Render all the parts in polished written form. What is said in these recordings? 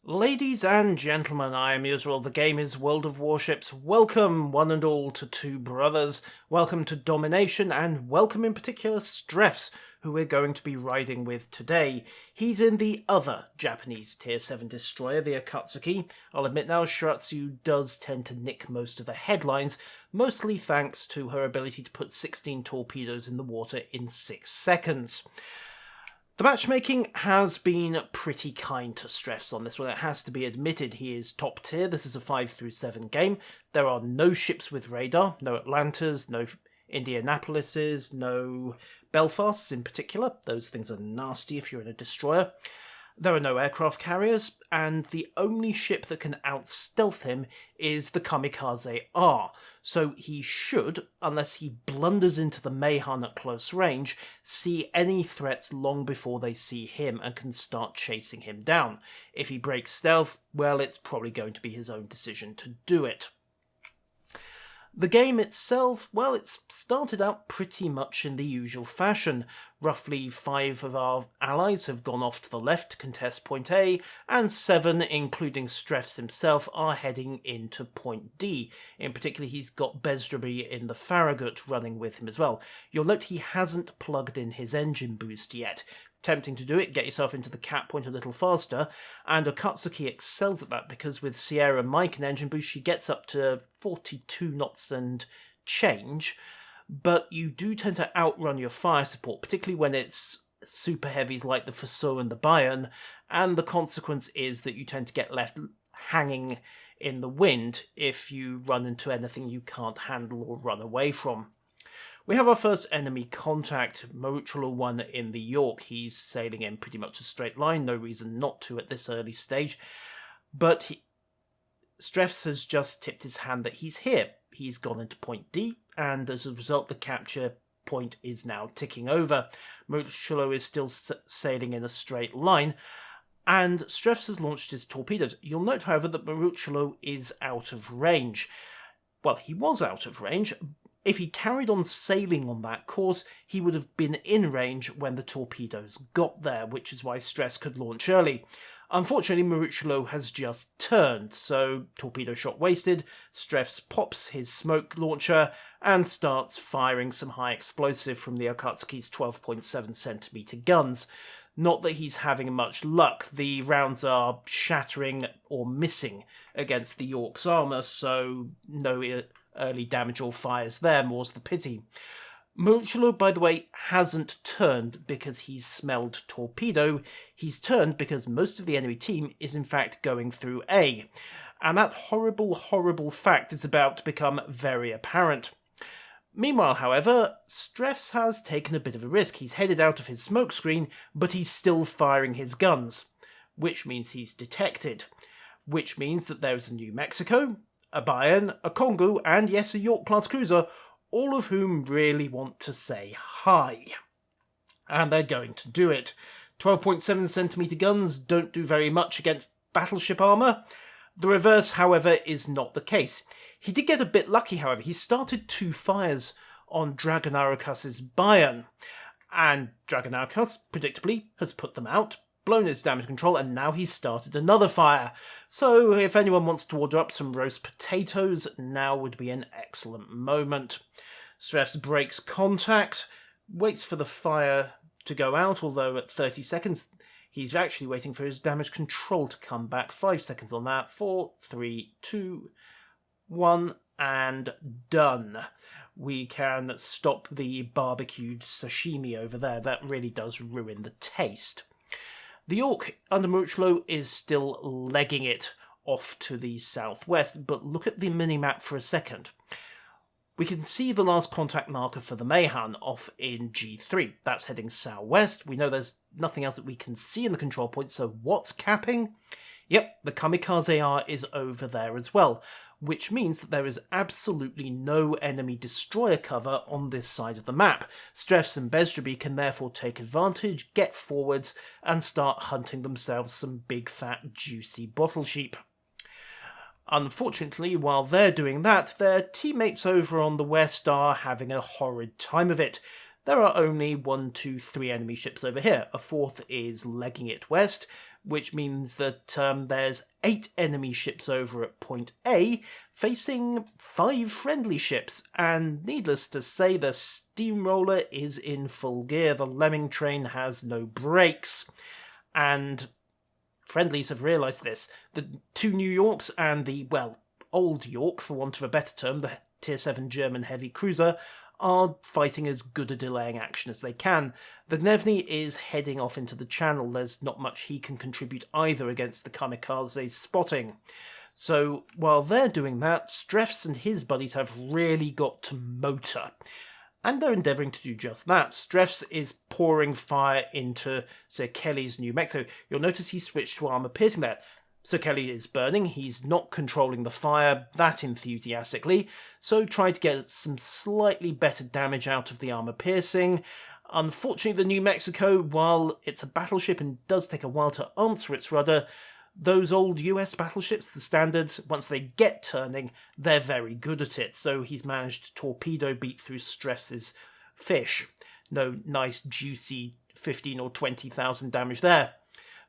Ladies and gentlemen, I am Israel. The game is World of Warships. Welcome, one and all, to Two Brothers. Welcome to Domination, and welcome in particular Strefs, who we're going to be riding with today. He's in the other Japanese Tier 7 destroyer, the Akatsuki. I'll admit now, Shiratsu does tend to nick most of the headlines, mostly thanks to her ability to put 16 torpedoes in the water in 6 seconds. The matchmaking has been pretty kind to Strefs on this one. It has to be admitted he is top tier. This is a 5 through 7 game. There are no ships with radar, no Atlantas, no Indianapolises, no Belfasts in particular. Those things are nasty if you're in a destroyer. There are no aircraft carriers, and the only ship that can out-stealth him is the Kamikaze R. So he should, unless he blunders into the Mayhan at close range, see any threats long before they see him and can start chasing him down. If he breaks stealth, well, it's probably going to be his own decision to do it. The game itself, well, it's started out pretty much in the usual fashion. Roughly 5 of our allies have gone off to the left to contest point A, and 7, including Strefs himself, are heading into point D. In particular, he's got Bezdrabi in the Farragut running with him as well. You'll note he hasn't plugged in his engine boost yet. Tempting to do it, get yourself into the cap point a little faster, and Akatsuki excels at that because with Sierra Mike and engine boost she gets up to 42 knots and change, but you do tend to outrun your fire support, particularly when it's super heavies like the Fuso and the Bayern, and the consequence is that you tend to get left hanging in the wind if you run into anything you can't handle or run away from. We have our first enemy contact, Maruchala 1 in the York. He's sailing in pretty much a straight line, no reason not to at this early stage. But Strefs has just tipped his hand that he's here. He's gone into point D, and as a result the capture point is now ticking over. Maruchala is still sailing in a straight line, and Strefs has launched his torpedoes. You'll note, however, that Maruchala is out of range. Well, he was out of range. If he carried on sailing on that course, he would have been in range when the torpedoes got there, which is why Strefs could launch early. Unfortunately, Maruchala has just turned, so torpedo shot wasted. Strefs pops his smoke launcher and starts firing some high explosive from the Akatsuki's 12.7cm guns. Not that he's having much luck. The rounds are shattering or missing against the York's armour, so no early damage or fires there, more's the pity. Maruchala, by the way, hasn't turned because he's smelled torpedo. He's turned because most of the enemy team is in fact going through A. And that horrible, horrible fact is about to become very apparent. Meanwhile, however, Strefs has taken a bit of a risk. He's headed out of his smokescreen, but he's still firing his guns, which means he's detected, which means that there's a New Mexico, a Bayern, a Congo, and yes, a York-class cruiser, all of whom really want to say hi. And they're going to do it. 12.7cm guns don't do very much against battleship armour. The reverse, however, is not the case. He did get a bit lucky, however. He started 2 fires on Dragonarukas's Bayern, and Dragonarukas, predictably, has put them out, blown its damage control, and now he's started another fire. So if anyone wants to order up some roast potatoes, now would be an excellent moment. Strefs breaks contact, waits for the fire to go out, although at 30 seconds he's actually waiting for his damage control to come back. 5 seconds on that. 4, 3, 2, 1, and done. We can stop the barbecued sashimi over there. That really does ruin the taste. The York under Maruchala is still legging it off to the southwest, but look at the mini-map for a second. We can see the last contact marker for the Mayhan off in G3. That's heading southwest. We know there's nothing else that we can see in the control point, so what's capping? Yep, the Kamikaze R is over there as well, which means that there is absolutely no enemy destroyer cover on this side of the map. Strefs and Bezdrabi can therefore take advantage, get forwards, and start hunting themselves some big fat juicy bottle sheep. Unfortunately, while they're doing that, their teammates over on the west are having a horrid time of it. there are only 1, 2, 3 enemy ships over here. A fourth is legging it west, which means that there's 8 enemy ships over at point A, facing 5 friendly ships, and needless to say, the steamroller is in full gear. The lemming train has no brakes, and friendlies have realised this. The 2 New Yorks and the, well, Old York, for want of a better term, the Tier 7 German heavy cruiser, are fighting as good a delaying action as they can. The Gnevny is heading off into the channel. There's not much he can contribute either against the kamikaze's spotting. So while they're doing that, Strefs and his buddies have really got to motor. And they're endeavouring to do just that. Strefs is pouring fire into Sir Kelly's New Mexico. You'll notice he switched to armour piercing there. Sir Kelly is burning, he's not controlling the fire that enthusiastically, so try to get some slightly better damage out of the armour piercing. Unfortunately, the New Mexico, while it's a battleship and does take a while to answer its rudder, those old US battleships, the standards, once they get turning, they're very good at it, so he's managed to torpedo beat through Strefs' fish. No nice juicy 15 or 20,000 damage there.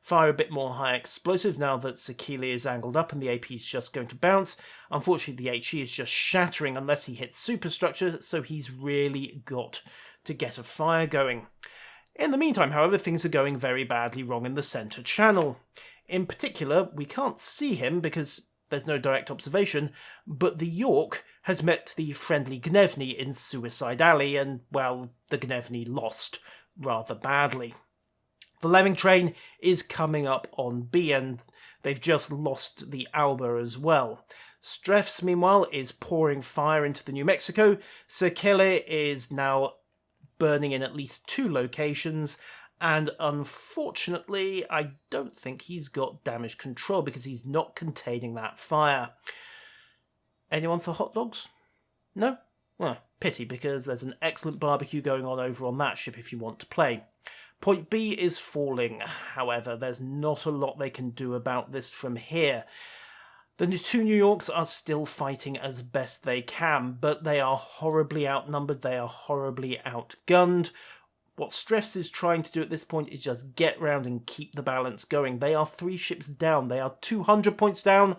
Fire a bit more high explosive now that Sekili is angled up and the AP is just going to bounce. Unfortunately, the HE is just shattering unless he hits superstructure, so he's really got to get a fire going. In the meantime, however, things are going very badly wrong in the centre channel. In particular, we can't see him because there's no direct observation, but the York has met the friendly Gnevny in Suicide Alley and, well, the Gnevny lost rather badly. The lemming train is coming up on B, and they've just lost the Alba as well. Strefs, meanwhile, is pouring fire into the New Mexico. Sir Kelly is now burning in at least 2 locations, and unfortunately, I don't think he's got damage control because he's not containing that fire. Anyone for hot dogs? No? Well, pity, because there's an excellent barbecue going on over on that ship if you want to play. Point B is falling, however, there's not a lot they can do about this from here. The 2 New Yorks are still fighting as best they can, but they are horribly outnumbered, they are horribly outgunned. What Strefs is trying to do at this point is just get round and keep the balance going. They are 3 ships down, they are 200 points down.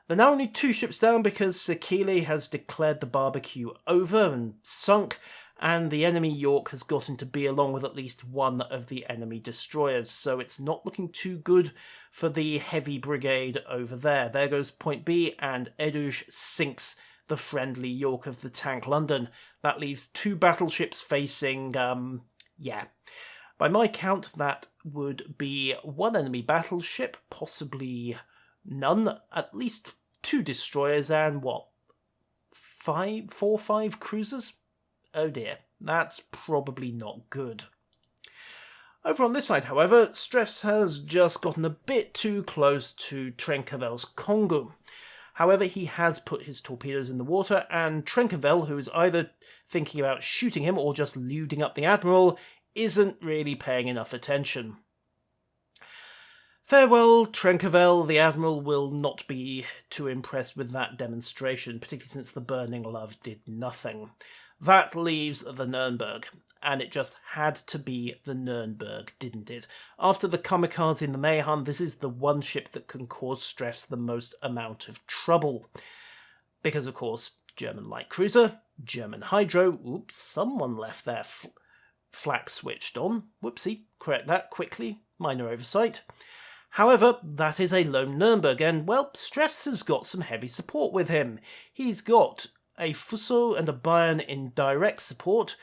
They're now only 2 ships down because Sekili has declared the barbecue over and sunk, and the enemy York has gotten to be along with at least 1 of the enemy destroyers, so it's not looking too good for the heavy brigade over there. There goes point B, and Edush sinks the friendly York of the tank London. That leaves 2 battleships facing, by my count, that would be 1 enemy battleship, possibly none, at least 2 destroyers, and 4 or 5 cruisers? Oh dear, that's probably not good. Over on this side, however, Strefs has just gotten a bit too close to Trencavel's Congo. However, he has put his torpedoes in the water, and Trencavel, who is either thinking about shooting him or just lewding up the Admiral, isn't really paying enough attention. Farewell, Trencavel. The Admiral will not be too impressed with that demonstration, particularly since the Burning Love did nothing. That leaves the Nürnberg, and it just had to be the Nürnberg, didn't it? After the kamikaze in the Mayhan, this is the one ship that can cause Strefs the most amount of trouble. Because, of course, German light cruiser, German hydro, oops, someone left their flak switched on. Whoopsie, correct that quickly, minor oversight. However, that is a lone Nürnberg, and, well, Strefs has got some heavy support with him. He's got a Fuso and a Bayern in direct support.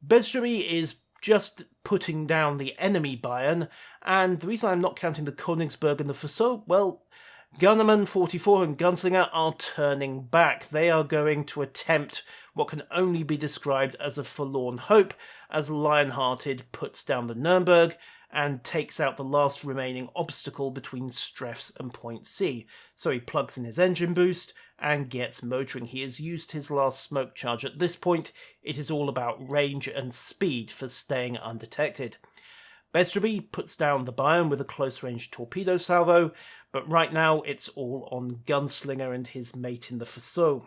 Bezjemy is just putting down the enemy Bayern, and the reason I'm not counting the Königsberg and the Fuso, well, Gunnerman 44 and Gunslinger are turning back. They are going to attempt what can only be described as a forlorn hope, as Lionhearted puts down the Nürnberg and takes out the last remaining obstacle between Strefs and Point C. So he plugs in his engine boost and gets motoring. He has used his last smoke charge. At this point, it is all about range and speed for staying undetected. Bezjemy puts down the Bayern with a close-range torpedo salvo, but right now it's all on Gunslinger and his mate in the Fuso.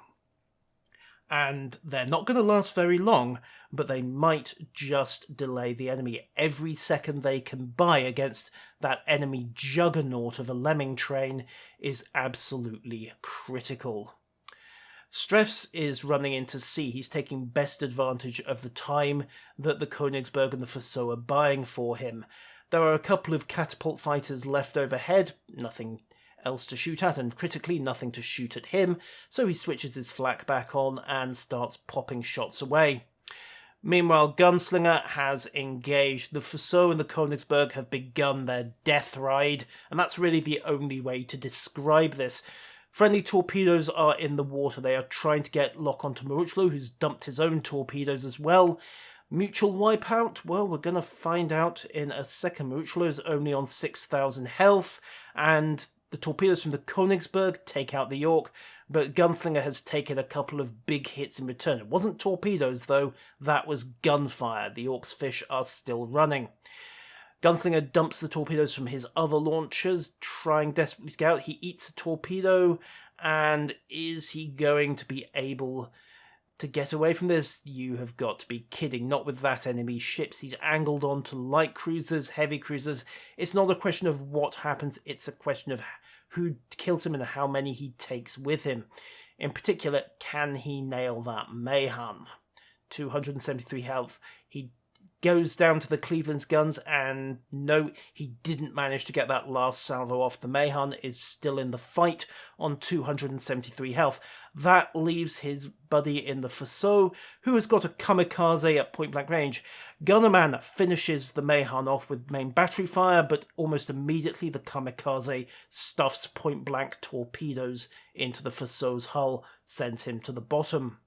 and they're not going to last very long, but they might just delay the enemy. Every second they can buy against that enemy juggernaut of a lemming train is absolutely critical. Strefs is running into sea. He's taking best advantage of the time that the Königsberg and the Fossau are buying for him. There are a couple of catapult fighters left overhead, nothing else to shoot at, and critically nothing to shoot at him, so he switches his flak back on and starts popping shots away. Meanwhile, Gunslinger has engaged. The Fossau and the Königsberg have begun their death ride, and that's really the only way to describe this. Friendly torpedoes are in the water. They are trying to get lock onto Maruchlo, who's dumped his own torpedoes as well. Mutual wipeout? Well, we're going to find out in a second. Maruchlo is only on 6,000 health, and the torpedoes from the Königsberg take out the York, but Gunslinger has taken a couple of big hits in return. It wasn't torpedoes, though. That was gunfire. The York's fish are still running. Gunslinger dumps the torpedoes from his other launchers, trying desperately to get out. He eats a torpedo, and is he going to be able to get away from this? You have got to be kidding. Not with that enemy's ships. He's angled on to light cruisers, heavy cruisers. It's not a question of what happens, it's a question of who kills him and how many he takes with him. In particular, can he nail that Mayhan? 273 health. He goes down to the Cleveland's guns, and no, he didn't manage to get that last salvo off. The Mayhan is still in the fight on 273 health. That leaves his buddy in the Fossau, who has got a kamikaze at point-blank range. Gunnerman finishes the Mayhan off with main battery fire, but almost immediately the kamikaze stuffs point-blank torpedoes into the Fossau's hull, sends him to the bottom.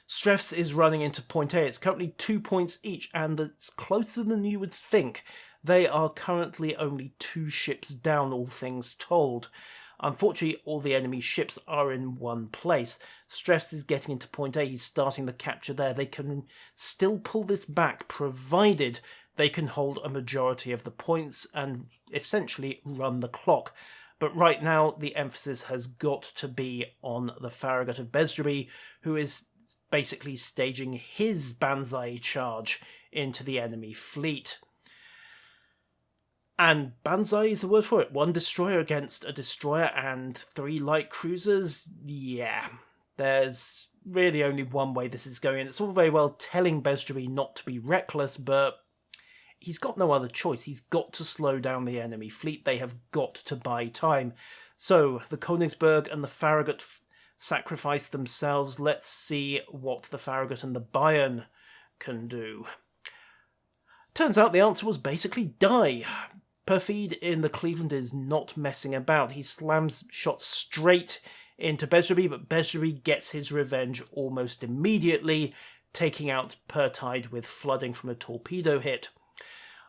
Strefs is running into point A. It's currently 2 points each, and it's closer than you would think. They are currently only 2 ships down, all things told. Unfortunately, all the enemy ships are in one place. Strefs is getting into point A. He's starting the capture there. They can still pull this back, provided they can hold a majority of the points and essentially run the clock. But right now, the emphasis has got to be on the Farragut of Besdreby, who is basically staging his Banzai charge into the enemy fleet. And Banzai is the word for it. 1 destroyer against a destroyer and 3 light cruisers. Yeah, there's really only one way this is going. It's all very well telling Besdreby not to be reckless, but he's got no other choice. He's got to slow down the enemy fleet. They have got to buy time. So the Königsberg and the Farragut sacrifice themselves. Let's see what the Farragut and the Bayern can do. Turns out the answer was basically die. Perfide in the Cleveland is not messing about. He slams shots straight into Besdreby, but Besdreby gets his revenge almost immediately, taking out Pertide with flooding from a torpedo hit.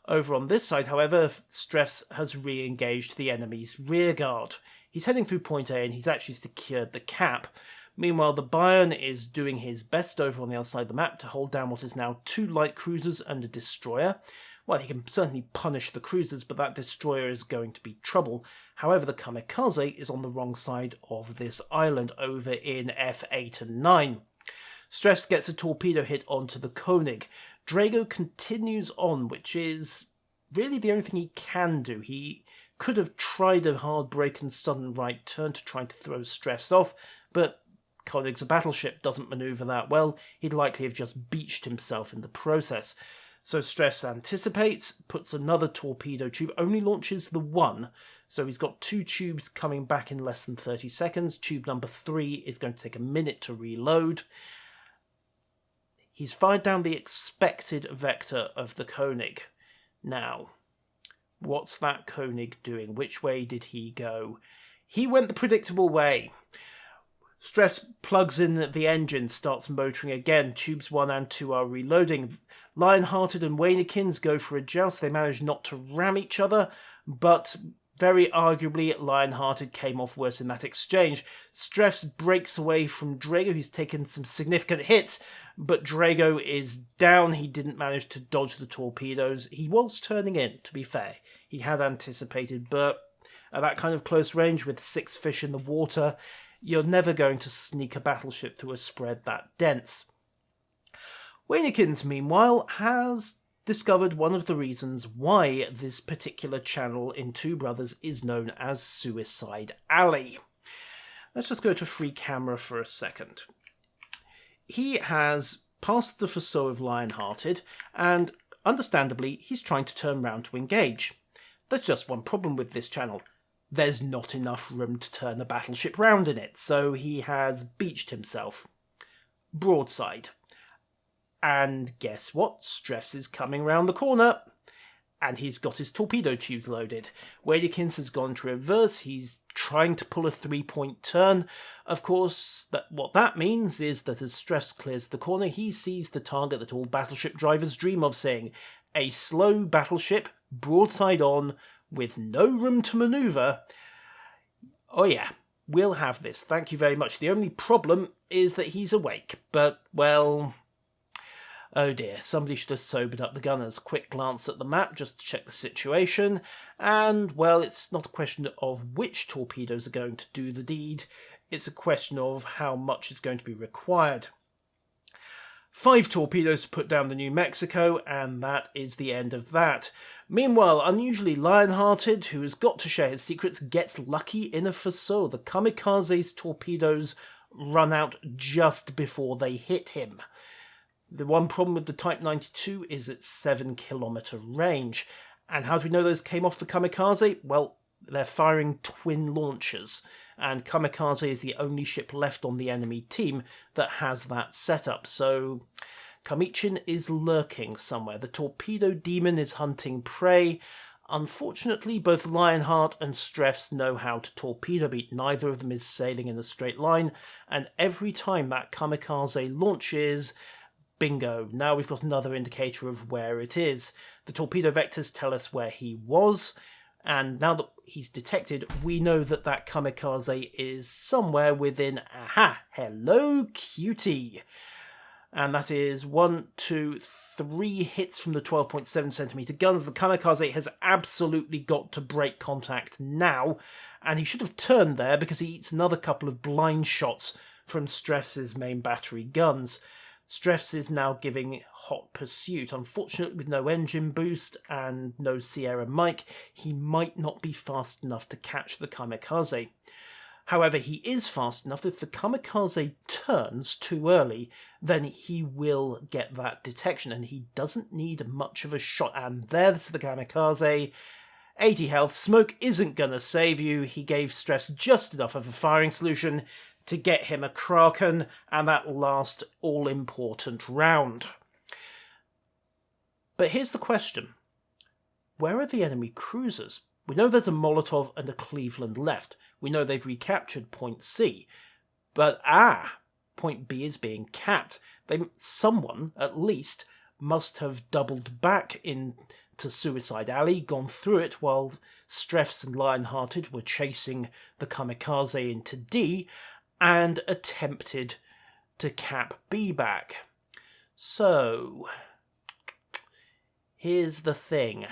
Over on this side, however, Strefs has re-engaged the enemy's rearguard. He's heading through point A, and he's actually secured the cap. Meanwhile, the Bayern is doing his best over on the other side of the map to hold down what is now 2 light cruisers and a destroyer. Well, he can certainly punish the cruisers, but that destroyer is going to be trouble. However, the kamikaze is on the wrong side of this island, over in F8 and 9. Strefs gets a torpedo hit onto the König. Drago continues on, which is really the only thing he can do. He could have tried a hard break and sudden right turn to try to throw Strefs off, but König's a battleship, doesn't manoeuvre that well. He'd likely have just beached himself in the process. So Strefs anticipates, puts another torpedo tube, only launches the 1, so he's got 2 tubes coming back in less than 30 seconds. Tube number 3 is going to take a minute to reload. He's fired down the expected vector of the König. Now, what's that König doing? Which way did he go? He went the predictable way. Strefs plugs in the engine, starts motoring again. Tubes 1 and 2 are reloading. Lionhearted and Wainekins go for a joust. They manage not to ram each other, but very arguably Lionhearted came off worse in that exchange. Strefs breaks away from Drago, who's taken some significant hits, but Drago is down. He didn't manage to dodge the torpedoes. He was turning in, to be fair. He had anticipated, but at that kind of close range with 6 fish in the water, You're never going to sneak a battleship through a spread that dense. Wynekins, meanwhile, has discovered one of the reasons why this particular channel in Two Brothers is known as Suicide Alley. Let's just go to free camera for a second. He has passed the foresaw of Lionhearted, and understandably, he's trying to turn round to engage. There's just one problem with this channel. There's not enough room to turn a battleship round in it, so he has beached himself. Broadside. And guess what? Strefs is coming round the corner. And he's got his torpedo tubes loaded. Wynekins has gone to reverse. He's trying to pull a 3-point turn. Of course, what that means is that as Strefs clears the corner, he sees the target that all battleship drivers dream of seeing. A slow battleship, broadside on, with no room to manoeuvre. Oh yeah, we'll have this. Thank you very much. The only problem is that he's awake. But, well... oh dear, somebody should have sobered up the gunners. Quick glance at the map just to check the situation. And, well, it's not a question of which torpedoes are going to do the deed. It's a question of how much is going to be required. 5 torpedoes to put down the New Mexico, and that is the end of that. Meanwhile, unusually Lionhearted, who has got to share his secrets, gets lucky in a foresaw. The Kamikaze's torpedoes run out just before they hit him. The one problem with the Type 92 is its 7-kilometre range. And how do we know those came off the Kamikaze? Well, they're firing twin launchers, and Kamikaze is the only ship left on the enemy team that has that setup. So Kamichin is lurking somewhere. The torpedo demon is hunting prey. Unfortunately, both Lionheart and Strefs know how to torpedo beat. Neither of them is sailing in a straight line, and every time that Kamikaze launches... bingo, now we've got another indicator of where it is. The torpedo vectors tell us where he was, and now that he's detected, we know that that Kamikaze is somewhere within, aha, hello cutie. And that is 1, 2, 3 hits from the 12.7cm guns. The Kamikaze has absolutely got to break contact now, and he should have turned there because he eats another couple of blind shots from Strefs' main battery guns. Strefs is now giving hot pursuit. Unfortunately, with no engine boost and no Sierra Mike, he might not be fast enough to catch the Kamikaze. However, he is fast enough that if the Kamikaze turns too early, then he will get that detection, and he doesn't need much of a shot. And there's the Kamikaze. 80 health. Smoke isn't going to save you. He gave Strefs just enough of a firing solution to get him a Kraken, and that last all-important round. But here's the question. Where are the enemy cruisers? We know there's a Molotov and a Cleveland left. We know they've recaptured Point C. But, Point B is being capped. Someone, at least, must have doubled back into Suicide Alley, gone through it while Strefs and Lionhearted were chasing the Kamikaze into D, and attempted to cap B back. So, here's the thing.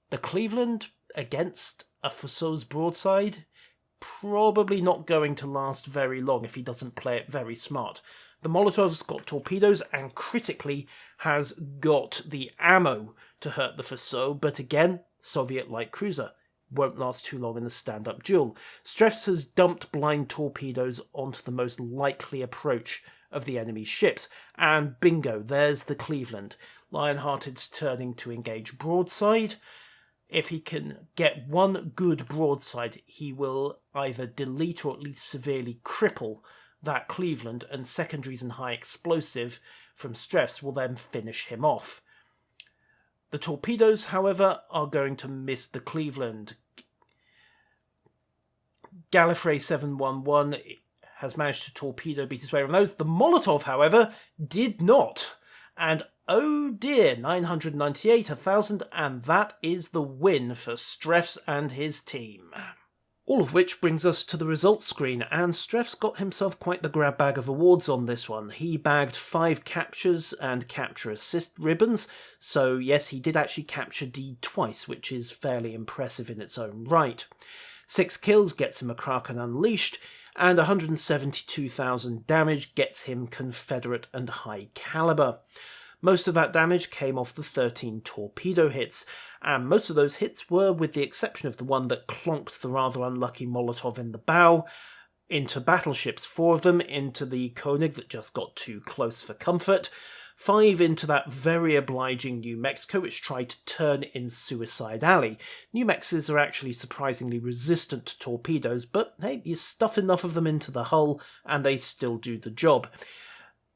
The Cleveland against a Fosso's broadside, probably not going to last very long if he doesn't play it very smart. The Molotov's got torpedoes and critically has got the ammo to hurt the Fosso, but again, Soviet-light cruiser. Won't last too long in the stand-up duel. Strefs has dumped blind torpedoes onto the most likely approach of the enemy's ships, and bingo, there's the Cleveland. Lionhearted's turning to engage broadside. If he can get one good broadside, he will either delete or at least severely cripple that Cleveland, and secondaries and high explosive from Strefs will then finish him off. The torpedoes, however, are going to miss the Cleveland. Gallifrey 711 has managed to torpedo beat his way around those. The Molotov, however, did not. And oh dear, 998, 1,000, and that is the win for Strefs and his team. All of which brings us to the results screen, and Strefs got himself quite the grab bag of awards on this one. He bagged 5 captures and capture assist ribbons, so yes, he did actually capture D twice, which is fairly impressive in its own right. 6 kills gets him a Kraken Unleashed, and 172,000 damage gets him Confederate and high caliber. Most of that damage came off the 13 torpedo hits, and most of those hits were, with the exception of the one that clonked the rather unlucky Molotov in the bow, into battleships, 4 of them into the Koenig that just got too close for comfort, 5 into that very obliging New Mexico which tried to turn in Suicide Alley. New Mexes are actually surprisingly resistant to torpedoes, but hey, you stuff enough of them into the hull and they still do the job.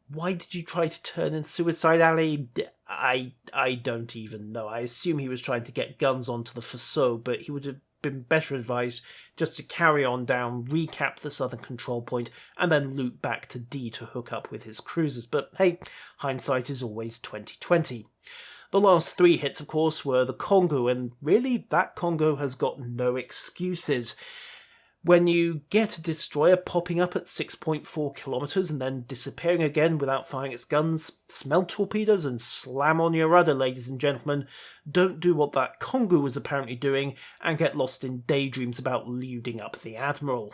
Why did you try to turn in Suicide Alley? I don't even know. I assume he was trying to get guns onto the Fossaux, but he would have been better advised just to carry on down, recap the southern control point, and then loop back to D to hook up with his cruisers. But hey, hindsight is always 20/20. The last 3 hits, of course, were the Congo, and really, that Congo has got no excuses. When you get a destroyer popping up at 6.4 kilometers and then disappearing again without firing its guns, smell torpedoes and slam on your rudder, ladies and gentlemen. Don't do what that Congo was apparently doing and get lost in daydreams about lewding up the Admiral.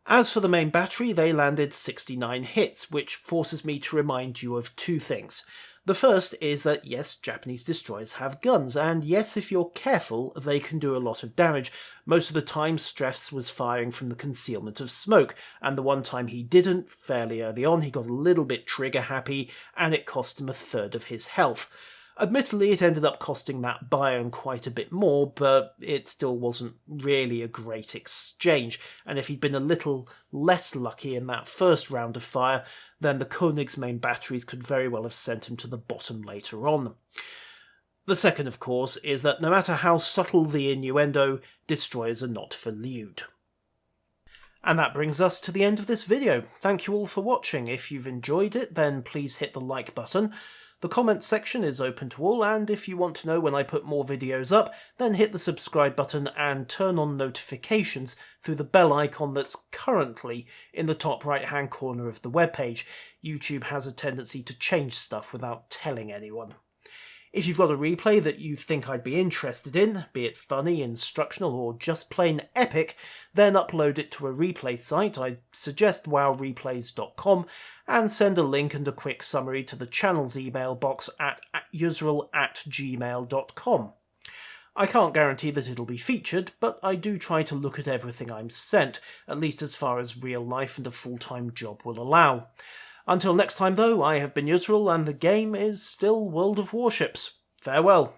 As for the main battery, they landed 69 hits, which forces me to remind you of 2 things. The first is that yes, Japanese destroyers have guns, and yes, if you're careful, they can do a lot of damage. Most of the time, Strefs was firing from the concealment of smoke, and the one time he didn't, fairly early on, he got a little bit trigger happy, and it cost him 1/3 of his health. Admittedly, it ended up costing that Bayern quite a bit more, but it still wasn't really a great exchange, and if he'd been a little less lucky in that first round of fire, then the Koenig's main batteries could very well have sent him to the bottom later on. The second, of course, is that no matter how subtle the innuendo, destroyers are not for lewd. And that brings us to the end of this video. Thank you all for watching. If you've enjoyed it, then please hit the like button. The comments section is open to all, and if you want to know when I put more videos up, then hit the subscribe button and turn on notifications through the bell icon that's currently in the top right hand corner of the webpage. YouTube has a tendency to change stuff without telling anyone. If you've got a replay that you think I'd be interested in, be it funny, instructional, or just plain epic, then upload it to a replay site. I suggest wowreplays.com, and send a link and a quick summary to the channel's email box at yusril@gmail.com. I can't guarantee that it'll be featured, but I do try to look at everything I'm sent, at least as far as real life and a full-time job will allow. Until next time, though, I have been Yusril, and the game is still World of Warships. Farewell.